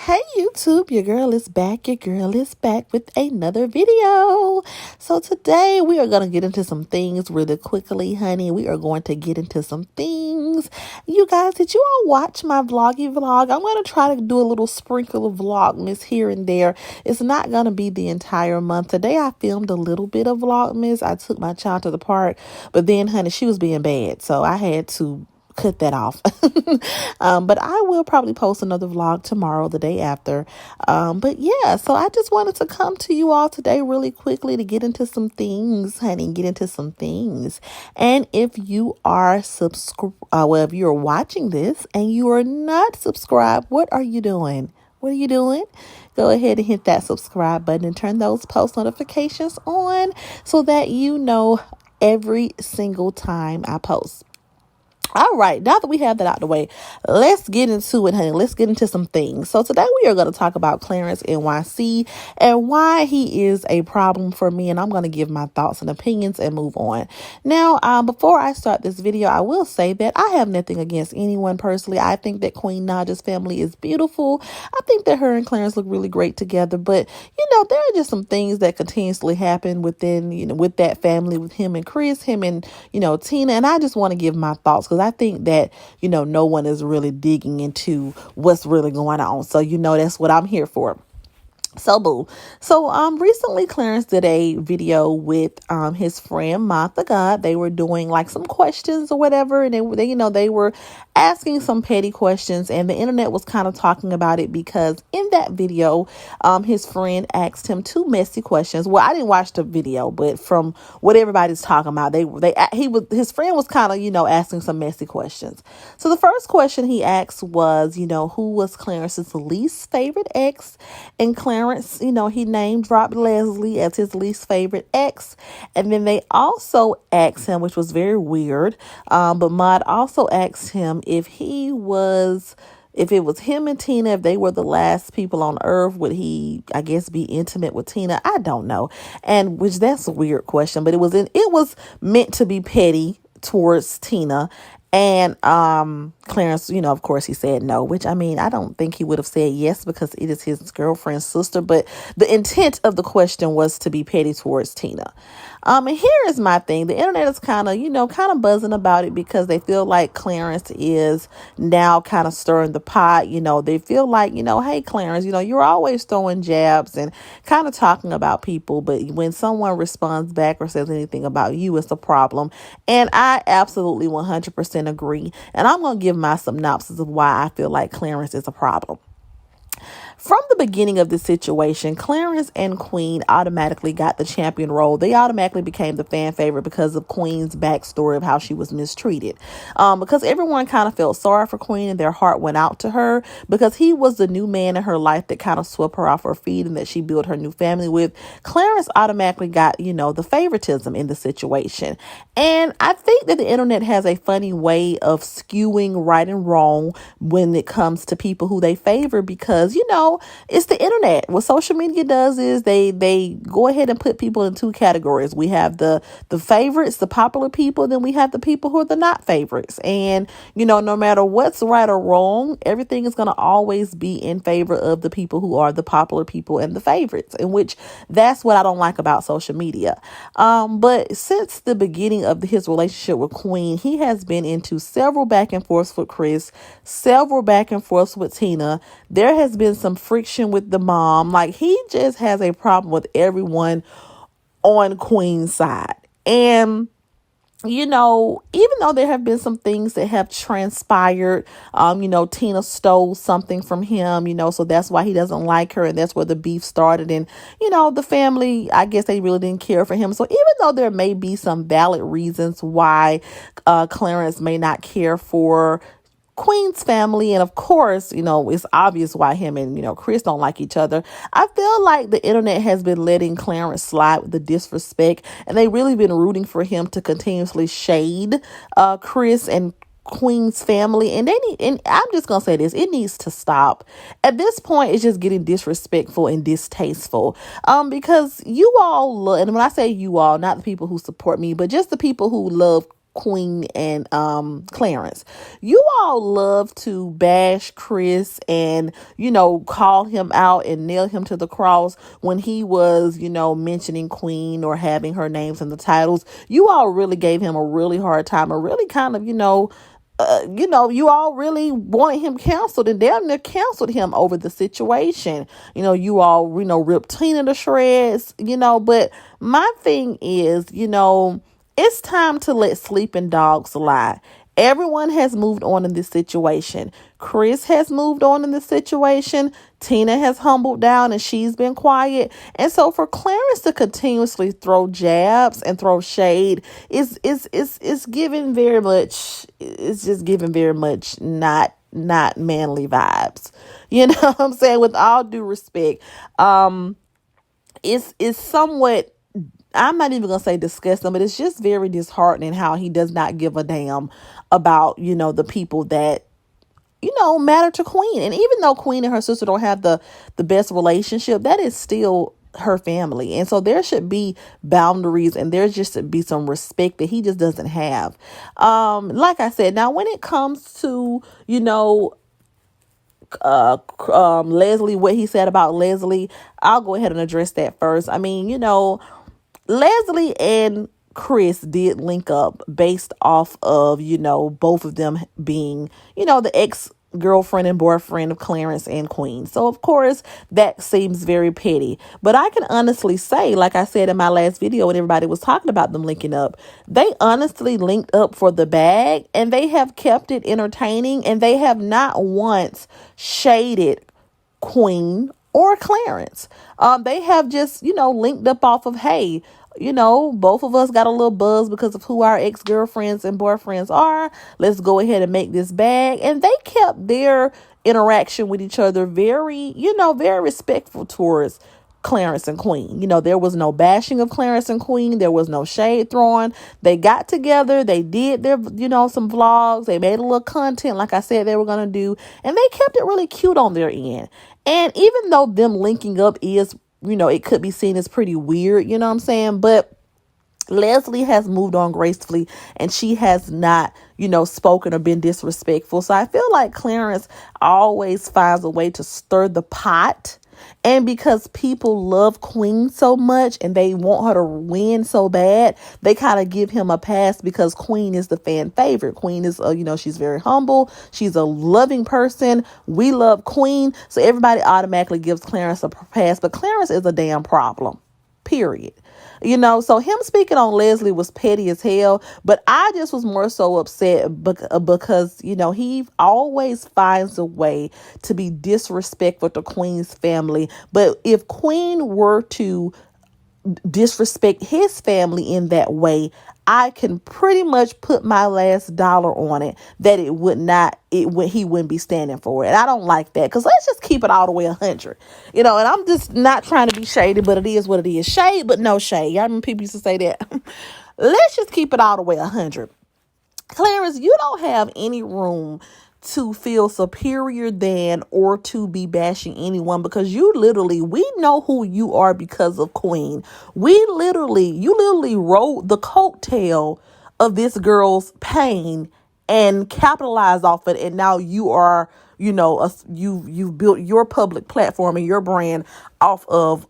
Hey YouTube, your girl is back. Your girl is back with another video. So today we are going to get into some things really quickly, honey. We are going to get into some things. You guys, did you all watch my vloggy vlog? I'm going to try to do a little sprinkle of Vlogmas here and there. It's not going to be the entire month. Today I filmed a little bit of Vlogmas. I took my child to the park, but then, honey, she was being bad. So I had to cut that off. But I will probably post another vlog tomorrow, the day after. But yeah, so I just wanted to come to you all today really quickly to get into some things, honey, get into some things. And if you are if you're watching this and you are not subscribed, what are you doing? What are you doing? Go ahead and hit that subscribe button and turn those post notifications on so that you know every single time I post. All right, now that we have that out the way, let's get into it, honey. Let's get into some things. So today we are going to talk about ClarenceNYC and why he is a problem for me. And I'm going to give my thoughts and opinions and move on. Now, before I start this video, I will say that I have nothing against anyone personally. I think that Queen Naja's family is beautiful. I think that her and Clarence look really great together. But, there are just some things that continuously happen within, with that family, with him and Chris, him and, Tina. And I just want to give my thoughts because I think that, no one is really digging into what's really going on. So, that's what I'm here for. So boo. So recently Clarence did a video with his friend Martha God. They were doing like some questions or whatever, and they were asking some petty questions, and the internet was kind of talking about it because in that video his friend asked him two messy questions. Well, I didn't watch the video, but from what everybody's talking about, his friend was kind of asking some messy questions. So the first question he asked was, who was Clarence's least favorite ex? And Clarence, he name dropped Leslie as his least favorite ex. And then they also asked him, which was very weird, but Maude also asked him if it was him and Tina, if they were the last people on earth, would he, I guess, be intimate with Tina? I don't know. And which that's a weird question, but it was meant to be petty towards Tina. And Clarence, of course, he said no, which I don't think he would have said yes because it is his girlfriend's sister. But the intent of the question was to be petty towards Tina. And here is my thing. The internet is kind of buzzing about it because they feel like Clarence is now kind of stirring the pot. They feel like, hey, Clarence, you're always throwing jabs and kind of talking about people. But when someone responds back or says anything about you, it's a problem. And I absolutely 100% agree. And I'm going to give my synopsis of why I feel like Clarence is a problem. From the beginning of this situation, Clarence and Queen automatically got the champion role. They automatically became the fan favorite because of Queen's backstory of how she was mistreated. Because everyone kind of felt sorry for Queen and their heart went out to her because he was the new man in her life that kind of swept her off her feet and that she built her new family with. Clarence automatically got, the favoritism in the situation. And I think that the internet has a funny way of skewing right and wrong when it comes to people who they favor because, it's the internet. What social media does is they go ahead and put people in two categories. We have the favorites, the popular people, then we have the people who are the not favorites. And, no matter what's right or wrong, everything is going to always be in favor of the people who are the popular people and the favorites, in which that's what I don't like about social media. But since the beginning of his relationship with Queen, he has been into several back and forths with Chris, several back and forths with Tina. There has been some friction with the mom. Like, he just has a problem with everyone on Queen's side. And even though there have been some things that have transpired, Tina stole something from him, so that's why he doesn't like her. And that's where the beef started. And, the family, I guess they really didn't care for him. So even though there may be some valid reasons why Clarence may not care for Queen's family, and of course, it's obvious why him and, Chris don't like each other, I feel like the internet has been letting Clarence slide with the disrespect, and they really been rooting for him to continuously shade Chris and Queen's family, and I'm just gonna say this, it needs to stop. At this point, it's just getting disrespectful and distasteful. Because you all love, and when I say you all, not the people who support me, but just the people who love Queen and Clarence. You all love to bash Chris and, call him out and nail him to the cross when he was, mentioning Queen or having her names in the titles. You all really gave him a really hard time, or really kind of, you all really wanted him canceled and damn near canceled him over the situation. You all, ripped Tina to shreds, but my thing is, it's time to let sleeping dogs lie. Everyone has moved on in this situation. Chris has moved on in this situation. Tina has humbled down and she's been quiet. And so for Clarence to continuously throw jabs and throw shade is giving very much, it's just giving very much not manly vibes. You know what I'm saying? With all due respect. It's somewhat, I'm not even going to say disgusting, but it's just very disheartening how he does not give a damn about, the people that, matter to Queen. And even though Queen and her sister don't have the best relationship, that is still her family. And so there should be boundaries and there just should be some respect that he just doesn't have. Like I said, now when it comes to, Leslie, what he said about Leslie, I'll go ahead and address that first. I mean, Leslie and Chris did link up based off of, both of them being, the ex-girlfriend and boyfriend of Clarence and Queen. So, of course, that seems very petty. But I can honestly say, like I said in my last video when everybody was talking about them linking up, they honestly linked up for the bag and they have kept it entertaining and they have not once shaded Queen or Clarence. They have just, linked up off of, hey, both of us got a little buzz because of who our ex-girlfriends and boyfriends are. Let's go ahead and make this bag. And they kept their interaction with each other very, very respectful towards Clarence and Queen. There was no bashing of Clarence and Queen. There was no shade throwing. They got together. They did their, some vlogs. They made a little content like I said they were going to do. And they kept it really cute on their end. And even though them linking up is, it could be seen as pretty weird, you know what I'm saying? But Leslie has moved on gracefully and she has not, spoken or been disrespectful. So I feel like Clarence always finds a way to stir the pot. And because people love Queen so much and they want her to win so bad, they kind of give him a pass because Queen is the fan favorite. Queen is, she's very humble. She's a loving person. We love Queen. So everybody automatically gives Clarence a pass. But Clarence is a damn problem, period. So him speaking on Leslie was petty as hell, but I just was more so upset because, he always finds a way to be disrespectful to Queen's family. But if Queen were to disrespect his family in that way, I can pretty much put my last dollar on it that he wouldn't be standing for it. I don't like that because let's just keep it all the way 100, and I'm just not trying to be shady, but it is what it is. Shade, but no shade. Y'all remember people used to say that. Let's just keep it all the way 100. Clarence, you don't have any room to feel superior than or to be bashing anyone because we know who you are because of Queen. You literally rode the coattail of this girl's pain and capitalized off it. And now you are, you've built your public platform and your brand off of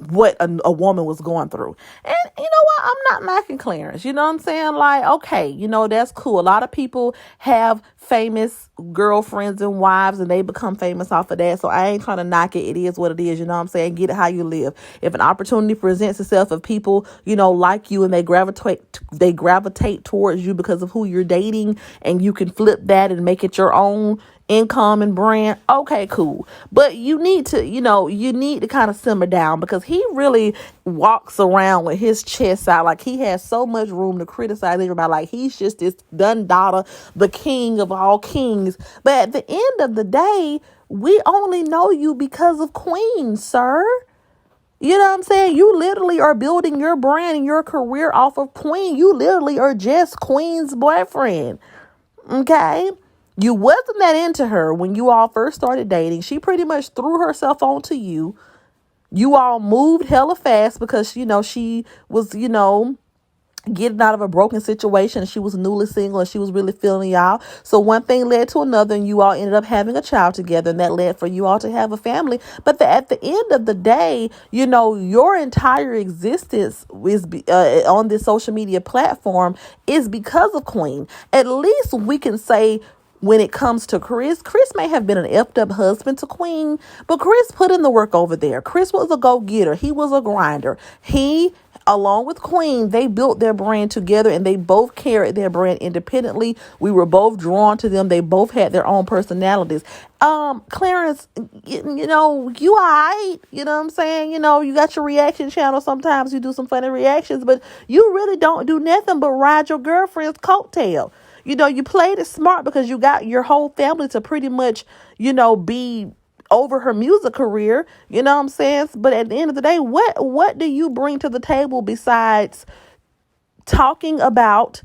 what a woman was going through. And you know what? I'm not knocking Clarence. You know what I'm saying? Like, okay, that's cool. A lot of people have famous girlfriends and wives and they become famous off of that. So I ain't trying to knock it. It is what it is. You know what I'm saying? Get it how you live. If an opportunity presents itself of people, like you and they gravitate towards you because of who you're dating and you can flip that and make it your own income and brand, okay, cool. But you need to kind of simmer down because he really walks around with his chest out like he has so much room to criticize everybody, like he's just this done daughter, the king of all kings. But at the end of the day, we only know you because of Queen, sir. You know what I'm saying? You literally are building your brand and your career off of Queen. You literally are just Queen's boyfriend. Okay? You wasn't that into her when you all first started dating. She pretty much threw herself onto you. You all moved hella fast because, she was, getting out of a broken situation. She was newly single and she was really feeling y'all. So one thing led to another and you all ended up having a child together, and that led for you all to have a family. But at the end of the day, your entire existence is on this social media platform is because of Queen. At least we can say, when it comes to Chris may have been an effed up husband to Queen, but Chris put in the work over there. Chris was a go-getter. He was a grinder. He, along with Queen, they built their brand together, and they both carried their brand independently. We were both drawn to them. They both had their own personalities. Clarence, you all right. You know what I'm saying? You got your reaction channel. Sometimes you do some funny reactions, but you really don't do nothing but ride your girlfriend's coattail. You played it smart because you got your whole family to pretty much, be over her music career. You know what I'm saying? But at the end of the day, what do you bring to the table besides talking about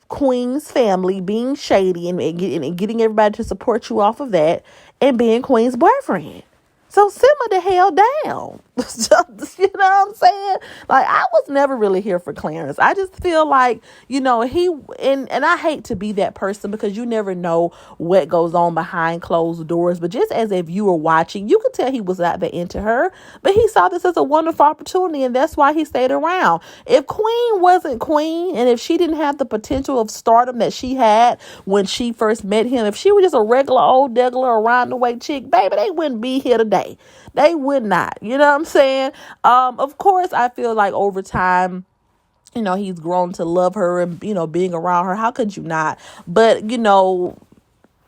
Queen's family being shady and getting everybody to support you off of that and being Queen's boyfriend? So simmer the hell down. You know what I'm saying? Like, I was never really here for Clarence. I just feel like, he, and I hate to be that person because you never know what goes on behind closed doors. But just as if you were watching, you could tell he was not that into her. But he saw this as a wonderful opportunity, and that's why he stayed around. If Queen wasn't Queen, and if she didn't have the potential of stardom that she had when she first met him, if she was just a regular old degular around the way chick, baby, they wouldn't be here today. They would not. You know what I'm saying? Of course, I feel like over time, he's grown to love her and, being around her. How could you not? But,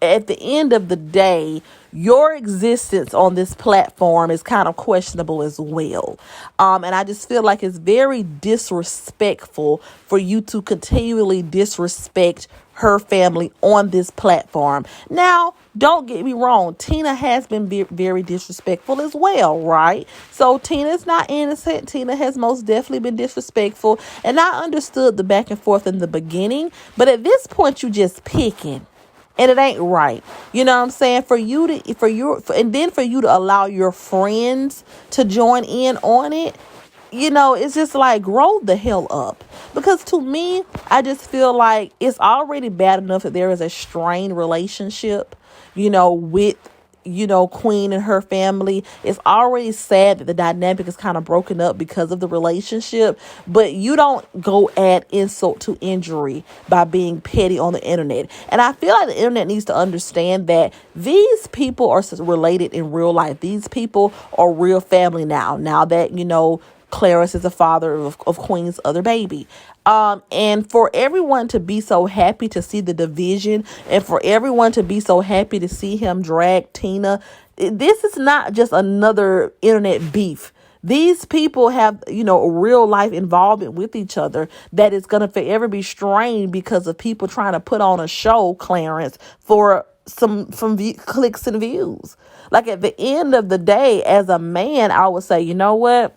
at the end of the day, your existence on this platform is kind of questionable as well. And I just feel like it's very disrespectful for you to continually disrespect her family on this platform. Now, don't get me wrong. Tina has been very disrespectful as well, right? So Tina's not innocent. Tina has most definitely been disrespectful. And I understood the back and forth in the beginning. But at this point, you just picking. And it ain't right. You know what I'm saying? For you to allow your friends to join in on it, it's just like, grow the hell up. Because to me, I just feel like it's already bad enough that there is a strained relationship, with, Queen and her family. It's already sad that the dynamic is kind of broken up because of the relationship, but you don't go add insult to injury by being petty on the internet. And I feel like the internet needs to understand that these people are related in real life. These people are real family now that, Clarence is the father of Queen's other baby. And for everyone to be so happy to see the division, and for everyone to be so happy to see him drag Tina, this is not just another internet beef. These people have, a real life involvement with each other that is going to forever be strained because of people trying to put on a show, Clarence, for some clicks and views. Like, at the end of the day, as a man, I would say, you know what?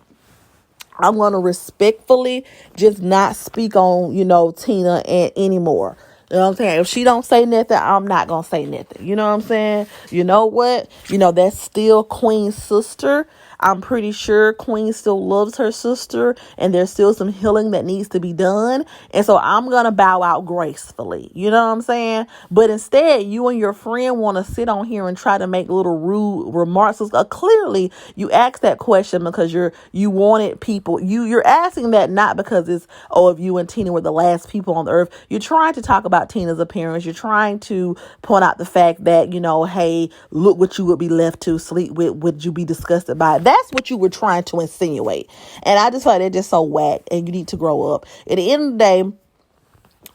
I'm going to respectfully just not speak on, Tina anymore. You know what I'm saying? If she don't say nothing, I'm not going to say nothing. You know what I'm saying? You know what? That's still Queen's sister. I'm pretty sure Queen still loves her sister, and there's still some healing that needs to be done. And so I'm going to bow out gracefully. You know what I'm saying? But instead, you and your friend want to sit on here and try to make little rude remarks. Clearly, you asked that question because you wanted people. You're asking that not because it's, if you and Tina were the last people on the earth. You're trying to talk about Tina's appearance. You're trying to point out the fact that, hey, look what you would be left to sleep with. Would you be disgusted by it? That's what you were trying to insinuate. And I just thought they're just so whack, and you need to grow up. At the end of the day,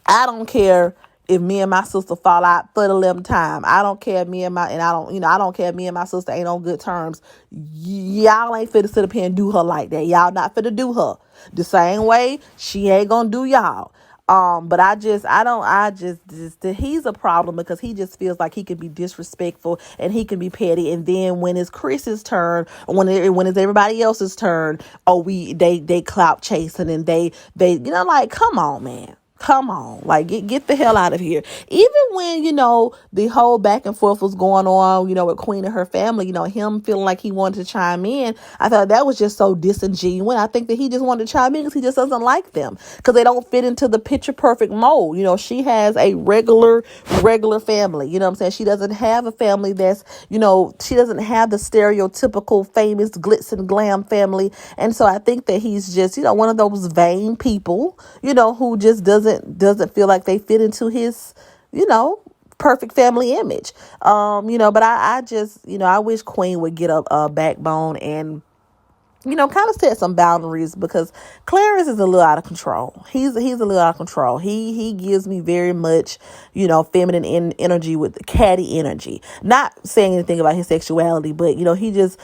I don't care if me and my sister fall out for the 11th time. I don't care if I don't care if me and my sister ain't on good terms. Y'all ain't fit to sit up here and do her like that. Y'all not fit to do her the same way she ain't gonna do y'all. But he's a problem because he just feels like he can be disrespectful and he can be petty. And then when it's Chris's turn, when it's everybody else's turn, they clout chasing and they, like, come on, man. Come on, like get the hell out of here. Even when, the whole back and forth was going on, with Queen and her family, him feeling like he wanted to chime in. I thought that was just so disingenuous. I think that he just wanted to chime in because he just doesn't like them because they don't fit into the picture perfect mold. She has a regular family. You know what I'm saying? She doesn't have a family that's, she doesn't have the stereotypical famous glitz and glam family. And so I think that he's just, one of those vain people, who just doesn't feel like they fit into his, perfect family image. But I just, I wish Queen would get a backbone and, kind of set some boundaries because Clarence is a little out of control. He's a little out of control. He gives me very much, feminine energy with catty energy. Not saying anything about his sexuality, but, he just,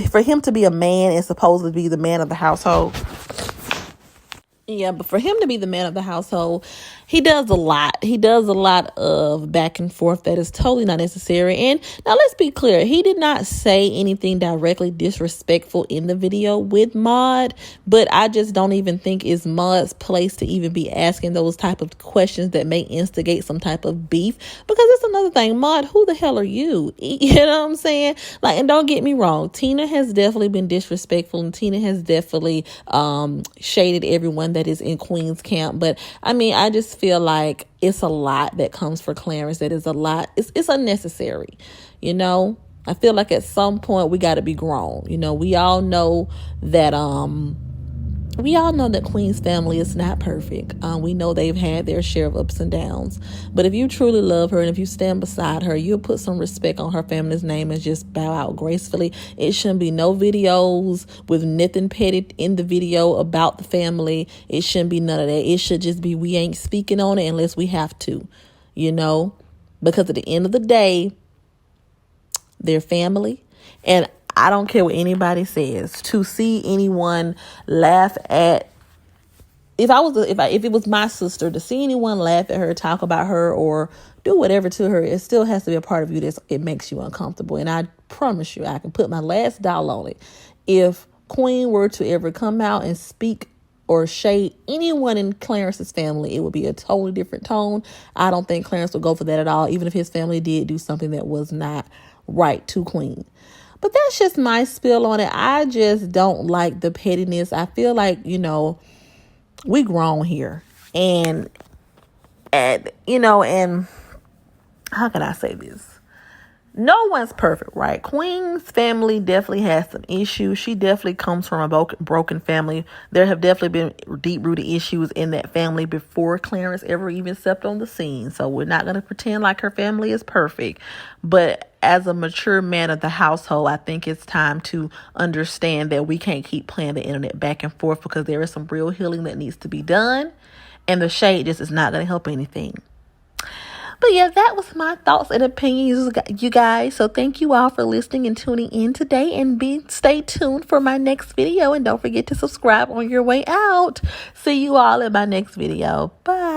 for him to be a man and supposed to be the man of the household. Yeah, but for him to be the man of the household, he does a lot. He does a lot of back and forth that is totally not necessary. And now let's be clear. He did not say anything directly disrespectful in the video with Maude, but I just don't even think it's Maude's place to even be asking those type of questions that may instigate some type of beef. Because it's another thing. Maude, who the hell are you? You know what I'm saying? Like, and don't get me wrong. Tina has definitely been disrespectful and Tina has definitely shaded everyone that is in Queen's camp. But I mean, I just feel like it's a lot that comes for Clarence. That is a lot. It's unnecessary. I feel like at some point we got to be grown. We all know that Queen's family is not perfect. We know they've had their share of ups and downs. But if you truly love her and if you stand beside her, you'll put some respect on her family's name and just bow out gracefully. It shouldn't be no videos with nothing petty in the video about the family. It shouldn't be none of that. It should just be we ain't speaking on it unless we have to, because at the end of the day, they're family. And I don't care what anybody says. To see anyone laugh at, if it was my sister, to see anyone laugh at her, talk about her, or do whatever to her, it still has to be a part of you it makes you uncomfortable. And I promise you, I can put my last dollar on it. If Queen were to ever come out and speak or shade anyone in Clarence's family, it would be a totally different tone. I don't think Clarence would go for that at all, even if his family did do something that was not right to Queen. But that's just my spill on it. I just don't like the pettiness. I feel like, we grown here. And how can I say this? No one's perfect, right? Queen's family definitely has some issues. She definitely comes from a broken family. There have definitely been deep-rooted issues in that family before Clarence ever even stepped on the scene. So we're not going to pretend like her family is perfect. But as a mature man of the household, I think it's time to understand that we can't keep playing the internet back and forth because there is some real healing that needs to be done. And the shade just is not going to help anything. But yeah, that was my thoughts and opinions, you guys. So thank you all for listening and tuning in today. And stay tuned for my next video. And don't forget to subscribe on your way out. See you all in my next video. Bye.